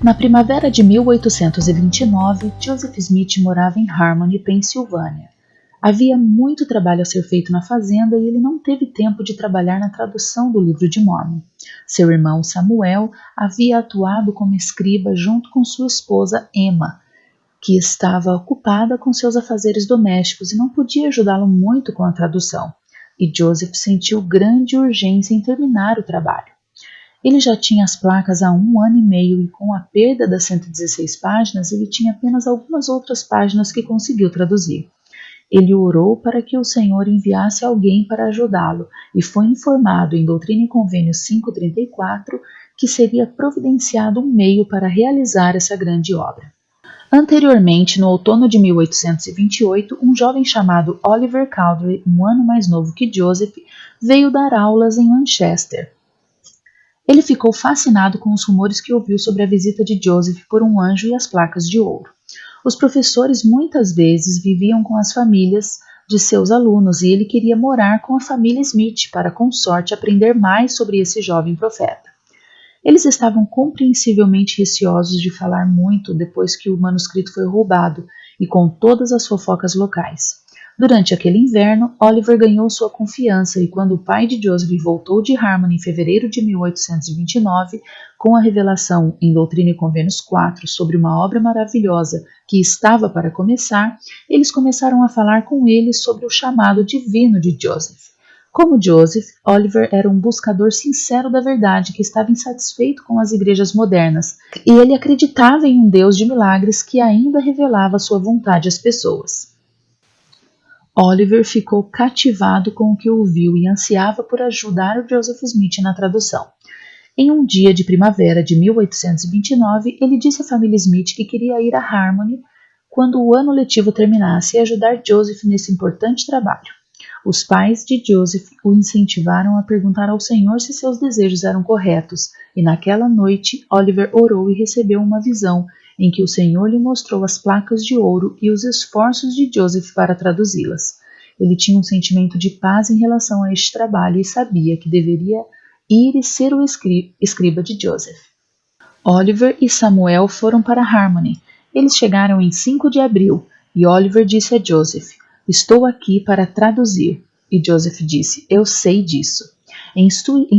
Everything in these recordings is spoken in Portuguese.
Na primavera de 1829, Joseph Smith morava em Harmony, Pensilvânia. Havia muito trabalho a ser feito na fazenda e ele não teve tempo de trabalhar na tradução do livro de Mórmon. Seu irmão Samuel havia atuado como escriba junto com sua esposa Emma, que estava ocupada com seus afazeres domésticos e não podia ajudá-lo muito com a tradução, e Joseph sentiu grande urgência em terminar o trabalho. Ele já tinha as placas há 1 ano e meio e com a perda das 116 páginas, ele tinha apenas algumas outras páginas que conseguiu traduzir. Ele orou para que o Senhor enviasse alguém para ajudá-lo e foi informado em Doutrina e Convênios 534 que seria providenciado um meio para realizar essa grande obra. Anteriormente, no outono de 1828, um jovem chamado Oliver Cowdery, 1 ano mais novo que Joseph, veio dar aulas em Manchester. Ele ficou fascinado com os rumores que ouviu sobre a visita de Joseph por um anjo e as placas de ouro. Os professores muitas vezes viviam com as famílias de seus alunos e ele queria morar com a família Smith para, com sorte, aprender mais sobre esse jovem profeta. Eles estavam compreensivelmente receosos de falar muito depois que o manuscrito foi roubado e com todas as fofocas locais. Durante aquele inverno, Oliver ganhou sua confiança e quando o pai de Joseph voltou de Harmony em fevereiro de 1829, com a revelação em Doutrina e Convênios 4 sobre uma obra maravilhosa que estava para começar, eles começaram a falar com ele sobre o chamado divino de Joseph. Como Joseph, Oliver era um buscador sincero da verdade que estava insatisfeito com as igrejas modernas, e ele acreditava em um Deus de milagres que ainda revelava sua vontade às pessoas. Oliver ficou cativado com o que ouviu e ansiava por ajudar o Joseph Smith na tradução. Em um dia de primavera de 1829, ele disse à família Smith que queria ir a Harmony quando o ano letivo terminasse e ajudar Joseph nesse importante trabalho. Os pais de Joseph o incentivaram a perguntar ao Senhor se seus desejos eram corretos, e naquela noite Oliver orou e recebeu uma visão em que o Senhor lhe mostrou as placas de ouro e os esforços de Joseph para traduzi-las. Ele tinha um sentimento de paz em relação a este trabalho e sabia que deveria ir e ser o escriba de Joseph. Oliver e Samuel foram para Harmony. Eles chegaram em 5 de abril e Oliver disse a Joseph: "Estou aqui para traduzir." E Joseph disse: "Eu sei disso." Em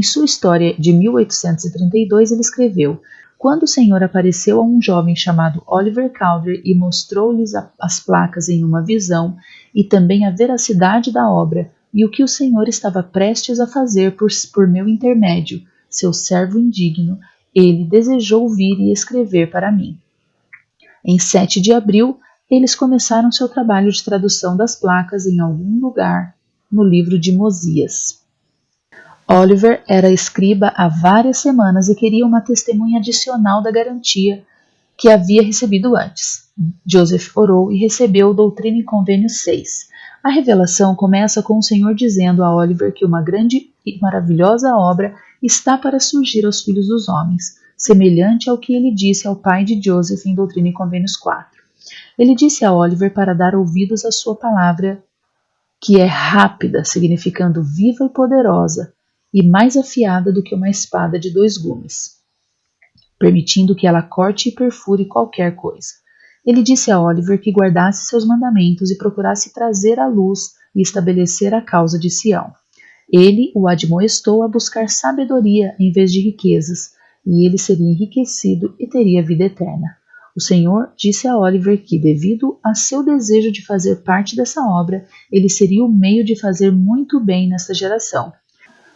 sua história de 1832, ele escreveu: "Quando o Senhor apareceu a um jovem chamado Oliver Cowdery e mostrou-lhes as placas em uma visão e também a veracidade da obra e o que o Senhor estava prestes a fazer por meu intermédio, seu servo indigno, ele desejou vir e escrever para mim." Em 7 de abril, eles começaram seu trabalho de tradução das placas em algum lugar no livro de Mosias. Oliver era escriba há várias semanas e queria uma testemunha adicional da garantia que havia recebido antes. Joseph orou e recebeu Doutrina e Convênios 6. A revelação começa com o Senhor dizendo a Oliver que uma grande e maravilhosa obra está para surgir aos filhos dos homens, semelhante ao que ele disse ao pai de Joseph em Doutrina e Convênios 4. Ele disse a Oliver para dar ouvidos à sua palavra, que é rápida, significando viva e poderosa, e mais afiada do que uma espada de 2 gumes, permitindo que ela corte e perfure qualquer coisa. Ele disse a Oliver que guardasse seus mandamentos e procurasse trazer à luz e estabelecer a causa de Sião. Ele o admoestou a buscar sabedoria em vez de riquezas, e ele seria enriquecido e teria vida eterna. O Senhor disse a Oliver que, devido a seu desejo de fazer parte dessa obra, ele seria o meio de fazer muito bem nesta geração.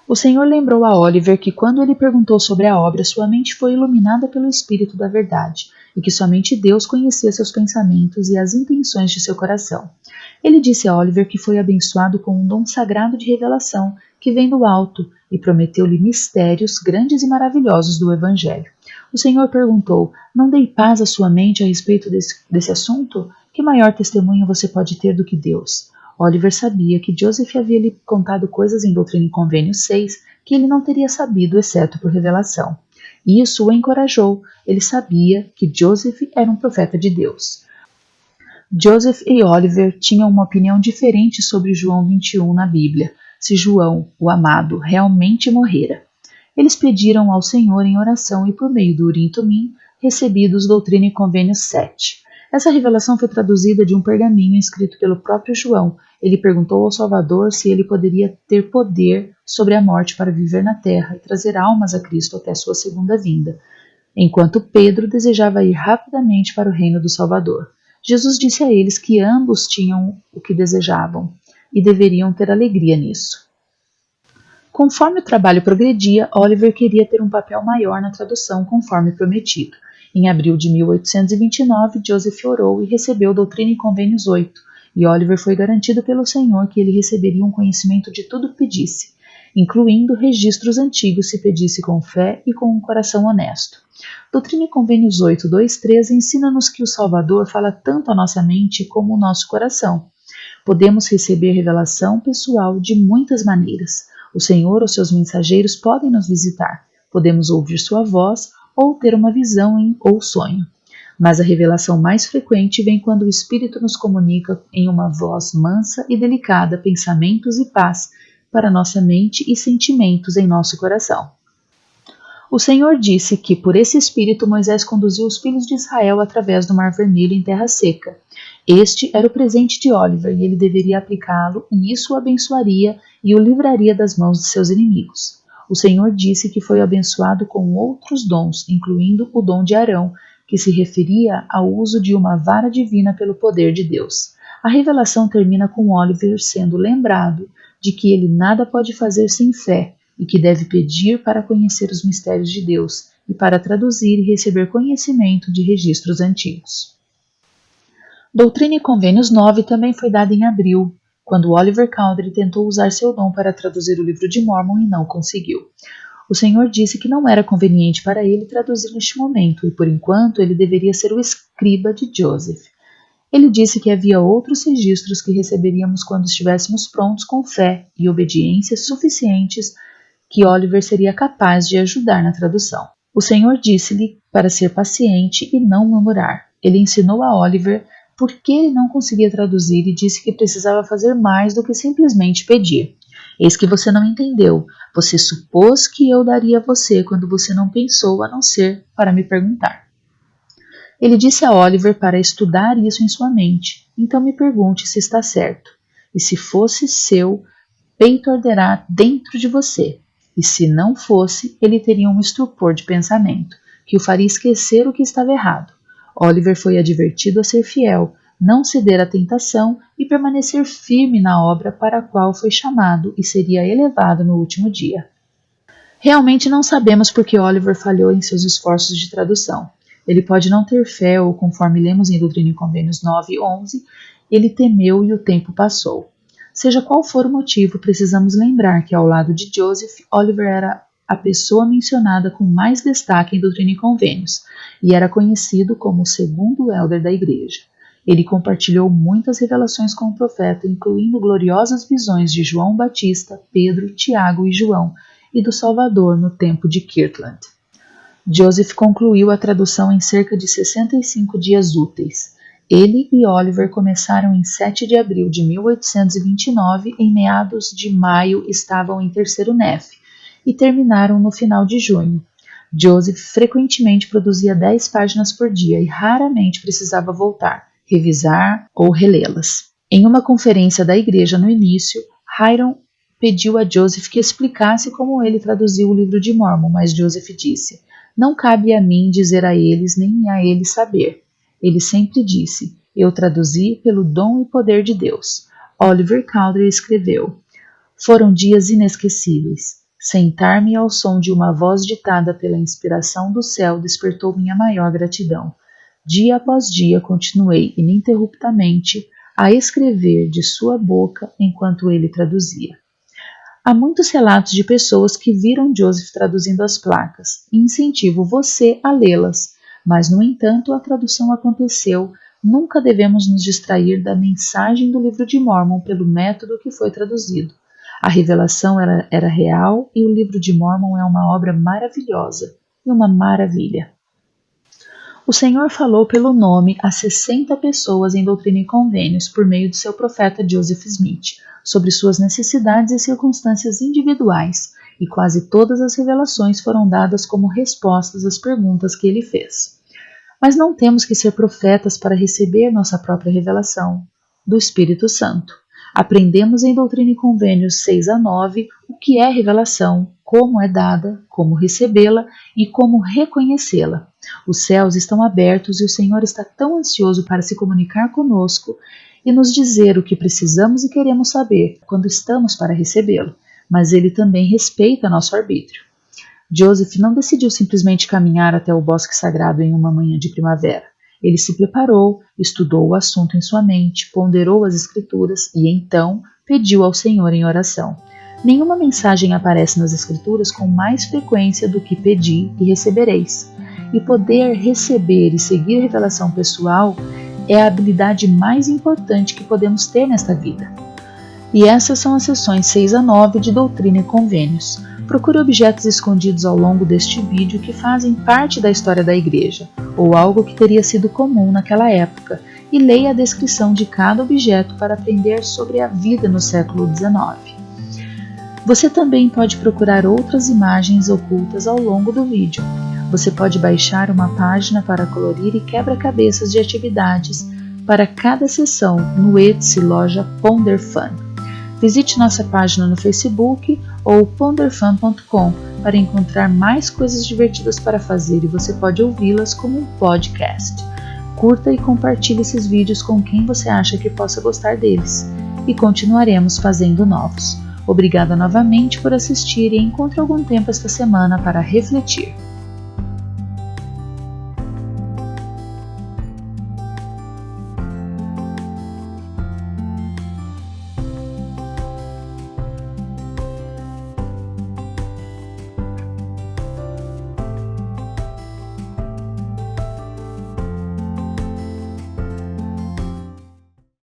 O Senhor lembrou a Oliver que quando ele perguntou sobre a obra, sua mente foi iluminada pelo Espírito da Verdade, e que somente Deus conhecia seus pensamentos e as intenções de seu coração. Ele disse a Oliver que foi abençoado com um dom sagrado de revelação que vem do alto e prometeu-lhe mistérios grandes e maravilhosos do Evangelho. O Senhor perguntou: "Não dei paz à sua mente a respeito desse assunto? Que maior testemunho você pode ter do que Deus?" Oliver sabia que Joseph havia lhe contado coisas em Doutrina e Convênios 6 que ele não teria sabido, exceto por revelação. E isso o encorajou. Ele sabia que Joseph era um profeta de Deus. Joseph e Oliver tinham uma opinião diferente sobre João 21 na Bíblia, se João, o amado, realmente morrera. Eles pediram ao Senhor em oração e por meio do Urim e Tumim recebidos Doutrina e Convênios 7. Essa revelação foi traduzida de um pergaminho escrito pelo próprio João. Ele perguntou ao Salvador se ele poderia ter poder sobre a morte para viver na terra e trazer almas a Cristo até sua segunda vinda, enquanto Pedro desejava ir rapidamente para o reino do Salvador. Jesus disse a eles que ambos tinham o que desejavam e deveriam ter alegria nisso. Conforme o trabalho progredia, Oliver queria ter um papel maior na tradução, conforme prometido. Em abril de 1829, Joseph orou e recebeu Doutrina e Convênios 8, e Oliver foi garantido pelo Senhor que ele receberia um conhecimento de tudo que pedisse, incluindo registros antigos se pedisse com fé e com um coração honesto. Doutrina e Convênios 8, 2.3 ensina-nos que o Salvador fala tanto à nossa mente como ao nosso coração. Podemos receber revelação pessoal de muitas maneiras. O Senhor ou seus mensageiros podem nos visitar. Podemos ouvir sua voz ou ter uma visão ou sonho. Mas a revelação mais frequente vem quando o Espírito nos comunica em uma voz mansa e delicada pensamentos e paz para nossa mente e sentimentos em nosso coração. O Senhor disse que, por esse Espírito, Moisés conduziu os filhos de Israel através do Mar Vermelho em terra seca. Este era o presente de Oliver e ele deveria aplicá-lo, e isso o abençoaria e o livraria das mãos de seus inimigos. O Senhor disse que foi abençoado com outros dons, incluindo o dom de Arão, que se referia ao uso de uma vara divina pelo poder de Deus. A revelação termina com Oliver sendo lembrado de que ele nada pode fazer sem fé e que deve pedir para conhecer os mistérios de Deus e para traduzir e receber conhecimento de registros antigos. Doutrina e Convênios 9 também foi dada em abril, quando Oliver Cowdery tentou usar seu dom para traduzir o livro de Mormon e não conseguiu. O Senhor disse que não era conveniente para ele traduzir neste momento e, por enquanto, ele deveria ser o escriba de Joseph. Ele disse que havia outros registros que receberíamos quando estivéssemos prontos com fé e obediência suficientes que Oliver seria capaz de ajudar na tradução. O Senhor disse-lhe para ser paciente e não murmurar. Ele ensinou a Oliver por que ele não conseguia traduzir e disse que precisava fazer mais do que simplesmente pedir. Eis que você não entendeu. Você supôs que eu daria a você quando você não pensou a não ser para me perguntar. Ele disse a Oliver para estudar isso em sua mente. Então me pergunte se está certo. E se fosse seu, peito arderá dentro de você. E se não fosse, ele teria um estupor de pensamento, que o faria esquecer o que estava errado. Oliver foi advertido a ser fiel, não ceder à tentação e permanecer firme na obra para a qual foi chamado e seria elevado no último dia. Realmente não sabemos por que Oliver falhou em seus esforços de tradução. Ele pode não ter fé ou, conforme lemos em Doutrina e Convênios 9 e 11, ele temeu e o tempo passou. Seja qual for o motivo, precisamos lembrar que ao lado de Joseph, Oliver era a pessoa mencionada com mais destaque em Doutrina e Convênios, e era conhecido como o segundo elder da igreja. Ele compartilhou muitas revelações com o profeta, incluindo gloriosas visões de João Batista, Pedro, Tiago e João, e do Salvador no tempo de Kirtland. Joseph concluiu a tradução em cerca de 65 dias úteis. Ele e Oliver começaram em 7 de abril de 1829, em meados de maio estavam em terceiro Nef, e terminaram no final de junho. Joseph frequentemente produzia 10 páginas por dia e raramente precisava voltar, revisar ou relê-las. Em uma conferência da igreja no início, Hiram pediu a Joseph que explicasse como ele traduziu o livro de Mormon, mas Joseph disse: "Não cabe a mim dizer a eles nem a eles saber." Ele sempre disse: "Eu traduzi pelo dom e poder de Deus." Oliver Cowdery escreveu: "Foram dias inesquecíveis. Sentar-me ao som de uma voz ditada pela inspiração do céu despertou minha maior gratidão. Dia após dia continuei ininterruptamente a escrever de sua boca enquanto ele traduzia." Há muitos relatos de pessoas que viram Joseph traduzindo as placas e incentivo você a lê-las. Mas, no entanto, a tradução aconteceu. Nunca devemos nos distrair da mensagem do livro de Mormon pelo método que foi traduzido. A revelação era real e o livro de Mormon é uma obra maravilhosa e uma maravilha. O Senhor falou pelo nome a 60 pessoas em Doutrina e Convênios por meio de seu profeta Joseph Smith, sobre suas necessidades e circunstâncias individuais, e quase todas as revelações foram dadas como respostas às perguntas que ele fez. Mas não temos que ser profetas para receber nossa própria revelação do Espírito Santo. Aprendemos em Doutrina e Convênios 6 a 9 o que é revelação, como é dada, como recebê-la e como reconhecê-la. Os céus estão abertos e o Senhor está tão ansioso para se comunicar conosco e nos dizer o que precisamos e queremos saber quando estamos para recebê-lo, mas ele também respeita nosso arbítrio. Joseph não decidiu simplesmente caminhar até o bosque sagrado em uma manhã de primavera. Ele se preparou, estudou o assunto em sua mente, ponderou as Escrituras e então pediu ao Senhor em oração. Nenhuma mensagem aparece nas Escrituras com mais frequência do que pedi e recebereis. E poder receber e seguir a revelação pessoal é a habilidade mais importante que podemos ter nesta vida. E essas são as sessões 6 a 9 de Doutrina e Convênios. Procure objetos escondidos ao longo deste vídeo que fazem parte da história da igreja, ou algo que teria sido comum naquela época, e leia a descrição de cada objeto para aprender sobre a vida no século XIX. Você também pode procurar outras imagens ocultas ao longo do vídeo. Você pode baixar uma página para colorir e quebra-cabeças de atividades para cada sessão no Etsy loja PonderFun. Visite nossa página no Facebook ou ponderfun.com para encontrar mais coisas divertidas para fazer e você pode ouvi-las como um podcast. Curta e compartilhe esses vídeos com quem você acha que possa gostar deles. E continuaremos fazendo novos. Obrigada novamente por assistir e encontre algum tempo esta semana para refletir.